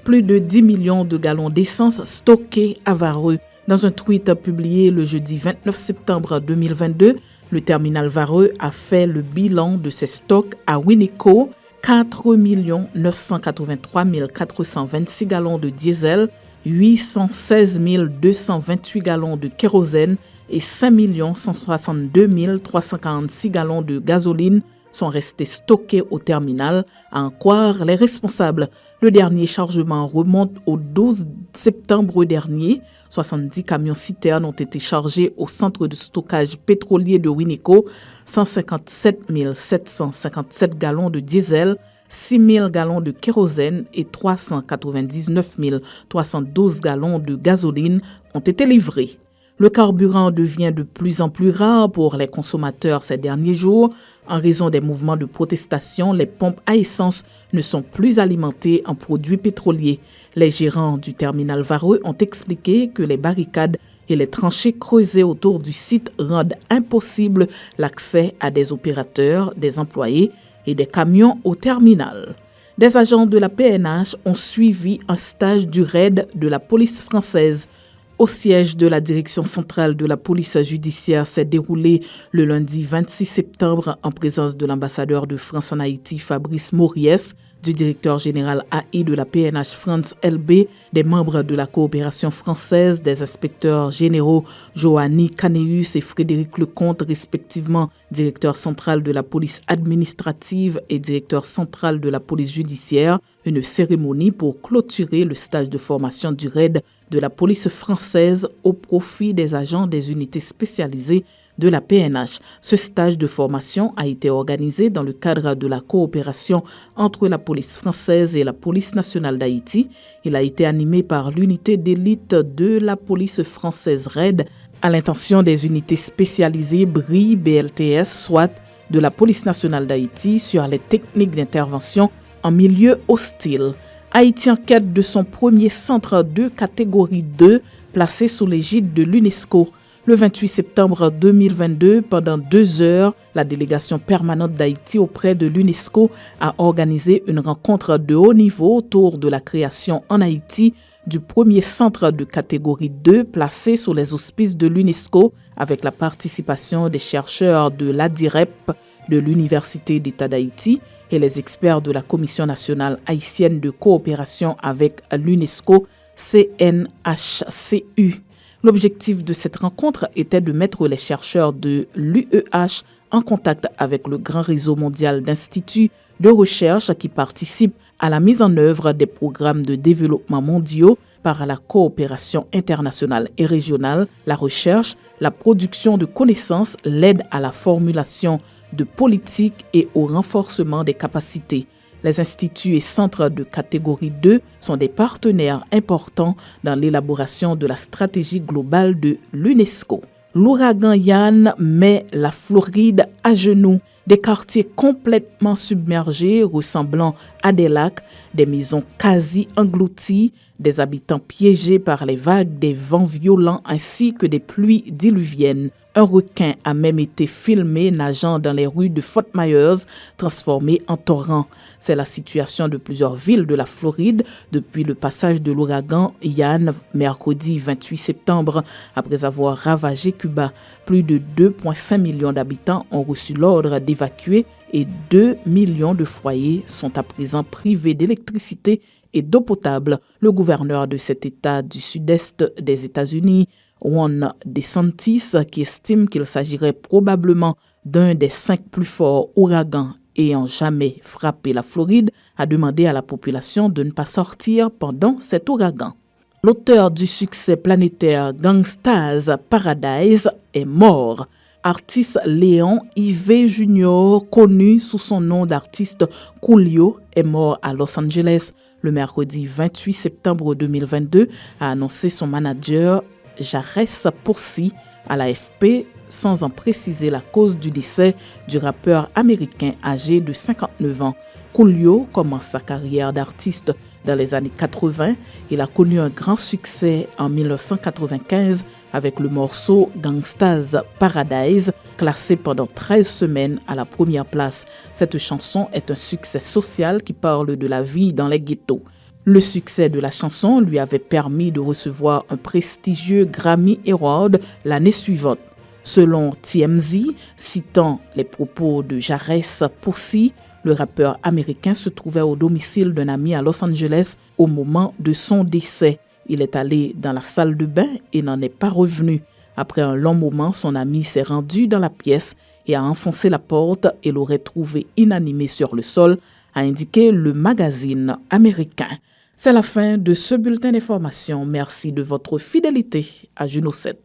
plus de 10 millions de gallons d'essence stockés à Vareux. Dans un tweet publié le jeudi 29 septembre 2022, le terminal Vareux a fait le bilan de ses stocks à Winico, 4 983 426 gallons de diesel, 816 228 gallons de kérosène et 5 162 346 gallons de gasoline sont restés stockés au terminal, à en croire les responsables. Le dernier chargement remonte au 12 septembre dernier. 70 camions-citernes ont été chargés au centre de stockage pétrolier de Winico, 157 757 gallons de diesel, 6 000 gallons de kérosène et 399 312 gallons de gasoline ont été livrés. Le carburant devient de plus en plus rare pour les consommateurs ces derniers jours. En raison des mouvements de protestation, les pompes à essence ne sont plus alimentées en produits pétroliers. Les gérants du terminal Vareux ont expliqué que les barricades et les tranchées creusées autour du site rendent impossible l'accès à des opérateurs, des employés et des camions au terminal. Des agents de la PNH ont suivi un stage du raid de la police française. Au siège de la direction centrale de la police judiciaire s'est déroulé le lundi 26 septembre en présence de l'ambassadeur de France en Haïti Fabrice Moriès, du directeur général AI de la PNH France LB, des membres de la coopération française, des inspecteurs généraux Joanny Caneus et Frédéric Lecomte, respectivement directeur central de la police administrative et directeur central de la police judiciaire, une cérémonie pour clôturer le stage de formation du raid de la police française au profit des agents des unités spécialisées de la PNH. Ce stage de formation a été organisé dans le cadre de la coopération entre la police française et la police nationale d'Haïti. Il a été animé par l'unité d'élite de la police française RAID à l'intention des unités spécialisées BRI, BLTS, SWAT de la police nationale d'Haïti sur les techniques d'intervention en milieu hostile. Haïti en quête de son premier centre de catégorie 2 placé sous l'égide de l'UNESCO. Le 28 septembre 2022, pendant 2 heures, la délégation permanente d'Haïti auprès de l'UNESCO a organisé une rencontre de haut niveau autour de la création en Haïti du premier centre de catégorie 2 placé sous les auspices de l'UNESCO avec la participation des chercheurs de l'ADIREP, de l'Université d'État d'Haïti et les experts de la Commission nationale haïtienne de coopération avec l'UNESCO, CNHCU. L'objectif de cette rencontre était de mettre les chercheurs de l'UEH en contact avec le grand réseau mondial d'instituts de recherche qui participent à la mise en œuvre des programmes de développement mondiaux par la coopération internationale et régionale, la recherche, la production de connaissances, l'aide à la formulation de politiques et au renforcement des capacités. Les instituts et centres de catégorie 2 sont des partenaires importants dans l'élaboration de la stratégie globale de l'UNESCO. L'ouragan Yann met la Floride à genoux. Des quartiers complètement submergés ressemblant à des lacs, des maisons quasi englouties, des habitants piégés par les vagues des vents violents ainsi que des pluies diluviennes. Un requin a même été filmé nageant dans les rues de Fort Myers, transformé en torrent. C'est la situation de plusieurs villes de la Floride depuis le passage de l'ouragan Yann mercredi 28 septembre, après avoir ravagé Cuba. Plus de 2,5 millions d'habitants ont reçu l'ordre d'évacuer et 2 millions de foyers sont à présent privés d'électricité et d'eau potable. Le gouverneur de cet État du sud-est des États-Unis, Ron DeSantis, qui estime qu'il s'agirait probablement d'un des 5 plus forts ouragans ayant jamais frappé la Floride, a demandé à la population de ne pas sortir pendant cet ouragan. L'auteur du succès planétaire Gangsta's Paradise est mort. Artiste Léon Ive Jr., connu sous son nom d'artiste Coolio, est mort à Los Angeles le mercredi 28 septembre 2022, a annoncé son manager Jarès Poursi à l'AFP, sans en préciser la cause du décès du rappeur américain âgé de 59 ans. Coolio commence sa carrière d'artiste dans les années 80. Il a connu un grand succès en 1995 avec le morceau Gangsta's Paradise, classé pendant 13 semaines à la première place. Cette chanson est un succès social qui parle de la vie dans les ghettos. Le succès de la chanson lui avait permis de recevoir un prestigieux Grammy Award l'année suivante. Selon TMZ, citant les propos de Jarès Poussy, le rappeur américain se trouvait au domicile d'un ami à Los Angeles au moment de son décès. Il est allé dans la salle de bain et n'en est pas revenu. Après un long moment, son ami s'est rendu dans la pièce et a enfoncé la porte et l'aurait trouvé inanimé sur le sol, a indiqué le magazine américain. C'est la fin de ce bulletin d'information. Merci de votre fidélité à Juno 7.